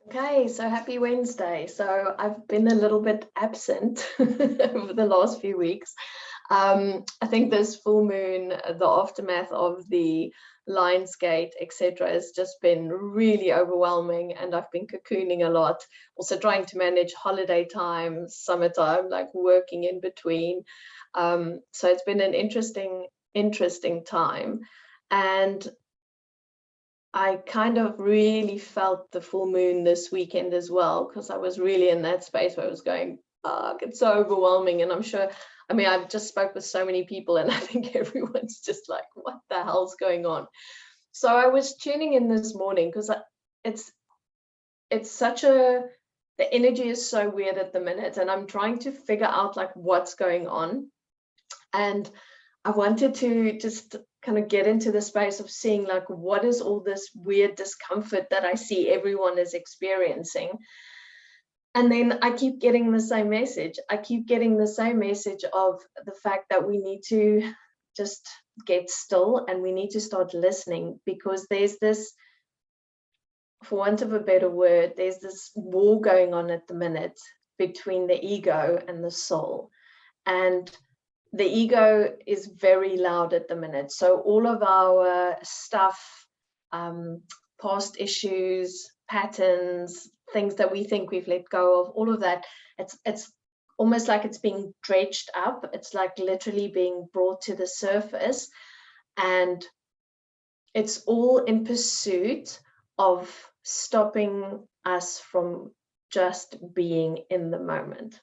Okay, so happy Wednesday. So I've been a little bit absent over the last few weeks. I think this full moon, the aftermath of the Lionsgate, etc., has just been really overwhelming, and I've been cocooning a lot. Also trying to manage holiday time, summertime, like working in between. So it's been an interesting time, and I kind of really felt the full moon this weekend as well, because I was really in that space where I was going, fuck, it's so overwhelming. And I'm sure, I mean, I've just spoke with so many people and I think everyone's just like, what the hell's going on? So I was tuning in this morning because it's it's such a the energy is so weird at the minute, and I'm trying to figure out like what's going on. And I wanted to just kind of get into the space of seeing like what is all this weird discomfort that I see everyone is experiencing. And then I keep getting the same message. I keep getting the same message of the fact that we need to just get still and we need to start listening, because there's this, for want of a better word, there's this war going on at the minute between the ego and the soul. And the ego is very loud at the minute. So all of our stuff, past issues, patterns, things that we think we've let go of, all of that, it's almost like it's being dredged up. It's like literally being brought to the surface. And it's all in pursuit of stopping us from just being in the moment.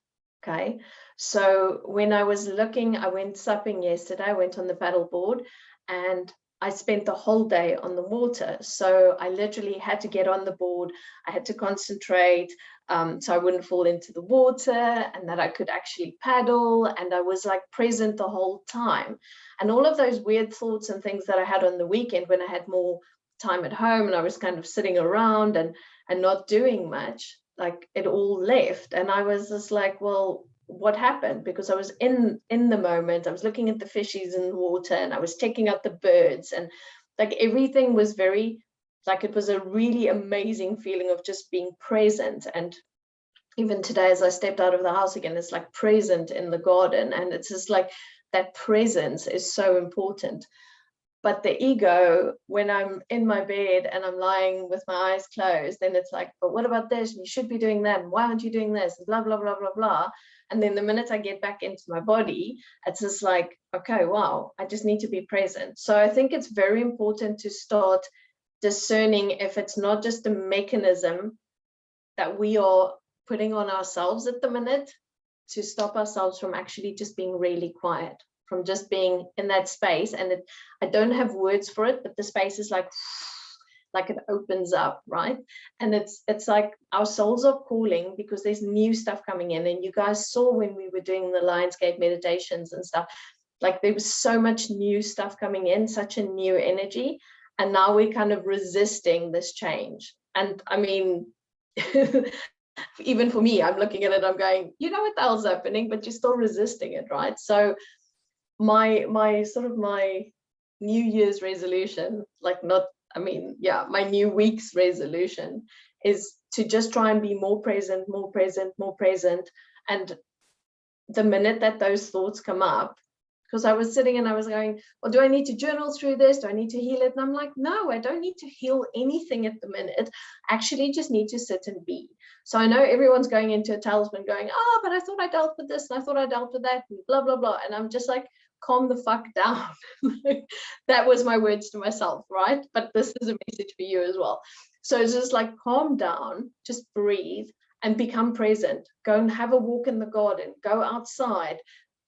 Okay, so when I was looking, I went supping yesterday, I went on the paddle board, and I spent the whole day on the water. So I literally had to get on the board, I had to concentrate, so I wouldn't fall into the water, and that I could actually paddle, and I was like present the whole time. And all of those weird thoughts and things that I had on the weekend when I had more time at home and I was kind of sitting around and not doing much, like it all left. And I was just like, well, what happened? Because I was in the moment. I was looking at the fishies in the water and I was checking out the birds, and like everything was very, like, it was a really amazing feeling of just being present. And even today as I stepped out of the house again, it's like present in the garden, and it's just like that presence is so important. But the ego, when I'm in my bed and I'm lying with my eyes closed, then it's like, but what about this? And you should be doing that. And why aren't you doing this? And blah, blah, blah, blah, blah. And then the minute I get back into my body, it's just like, okay, wow, I just need to be present. So I think it's very important to start discerning if it's not just a mechanism that we are putting on ourselves at the minute to stop ourselves from actually just being really quiet, from just being in that space. And I don't have words for it, but the space is like it opens up, right? And it's like our souls are calling because there's new stuff coming in. And you guys saw when we were doing the Lionsgate meditations and stuff, like there was so much new stuff coming in, such a new energy. And now we're kind of resisting this change. And I mean, even for me, I'm looking at it, I'm going, you know what the hell's happening, but you're still resisting it, right? So my sort of my New Year's resolution, like not, I mean, yeah, my new week's resolution is to just try and be more present, more present, more present. And the minute that those thoughts come up, because I was sitting and I was going, well, do I need to journal through this? Do I need to heal it? And I'm like, no, I don't need to heal anything at the minute. I actually just need to sit and be. So I know everyone's going into a talisman going, oh, but I thought I dealt with this and I thought I dealt with that, and blah, blah, blah. And I'm just like, calm the fuck down. That was my words to myself, right? But this is a message for you as well. So it's just like, calm down, just breathe and become present. Go and have a walk in the garden, go outside,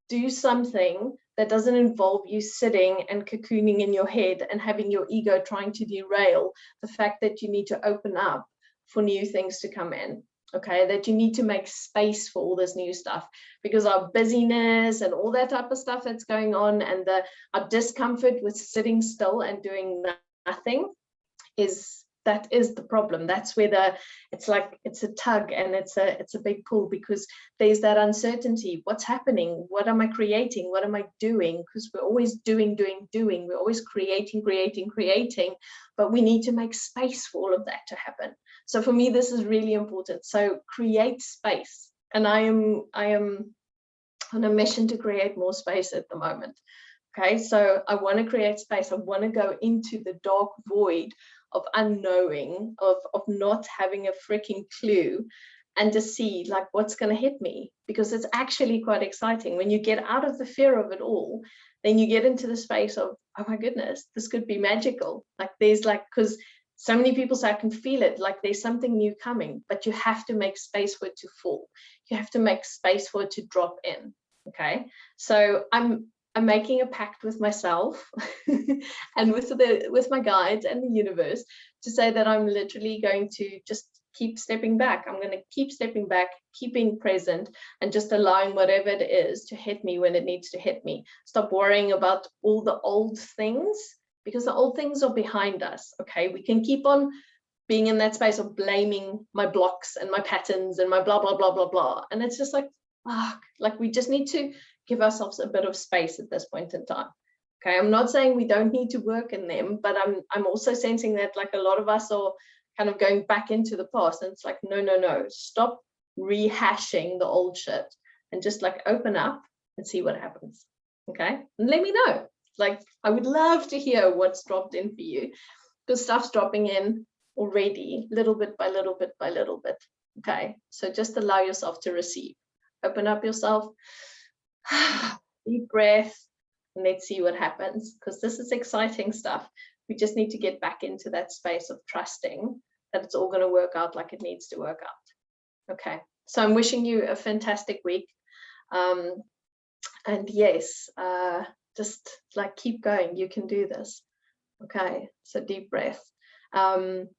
do something that doesn't involve you sitting and cocooning in your head and having your ego trying to derail the fact that you need to open up for new things to come in. Okay, that you need to make space for all this new stuff, because our busyness and all that type of stuff that's going on, and our discomfort with sitting still and doing nothing is that is the problem. That's where it's like it's a tug and it's a big pull, because there's that uncertainty. What's happening? What am I creating? What am I doing? Because we're always doing. We're always creating, but we need to make space for all of that to happen. So for me, this is really important. So create space. And I am on a mission to create more space at the moment. Okay, so I want to create space. I want to go into the dark void of unknowing, of not having a freaking clue, and to see like what's going to hit me, because it's actually quite exciting. When you get out of the fear of it all, then you get into the space of, oh my goodness, this could be magical. Like there's like, because so many people say I can feel it, like there's something new coming, but you have to make space for it to fall. You have to make space for it to drop in. Okay, so I'm making a pact with myself and with my guides and the universe to say that I'm literally going to just keep stepping back. I'm going to keep stepping back, keeping present, and just allowing whatever it is to hit me when it needs to hit me. Stop worrying about all the old things, because the old things are behind us. Okay, we can keep on being in that space of blaming my blocks and my patterns and my blah blah blah blah blah, and it's just like, like we just need to give ourselves a bit of space at this point in time. Okay, I'm not saying we don't need to work in them, but I'm also sensing that like a lot of us are kind of going back into the past, and it's like, no, stop rehashing the old shit and just like open up and see what happens. Okay, and let me know. Like I would love to hear what's dropped in for you, because stuff's dropping in already, little bit by little bit by little bit. Okay, so just allow yourself to receive. Open up yourself, deep breath, and let's see what happens, because this is exciting stuff. We just need to get back into that space of trusting that it's all going to work out like it needs to work out. Okay, so I'm wishing you a fantastic week. And yes, just like keep going. You can do this. Okay, so deep breath. And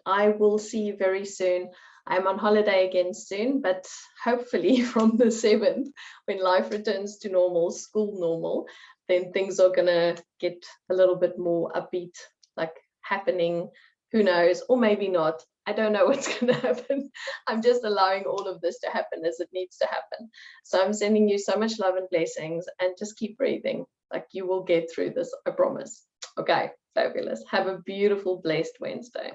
I will see you very soon. I'm on holiday again soon, but hopefully from the 7th, when life returns to normal, school normal, then things are gonna get a little bit more upbeat, like happening, who knows, or maybe not. I don't know what's gonna happen. I'm just allowing all of this to happen as it needs to happen. So I'm sending you so much love and blessings, and just keep breathing. Like you will get through this, I promise. Okay, fabulous. Have a beautiful, blessed Wednesday.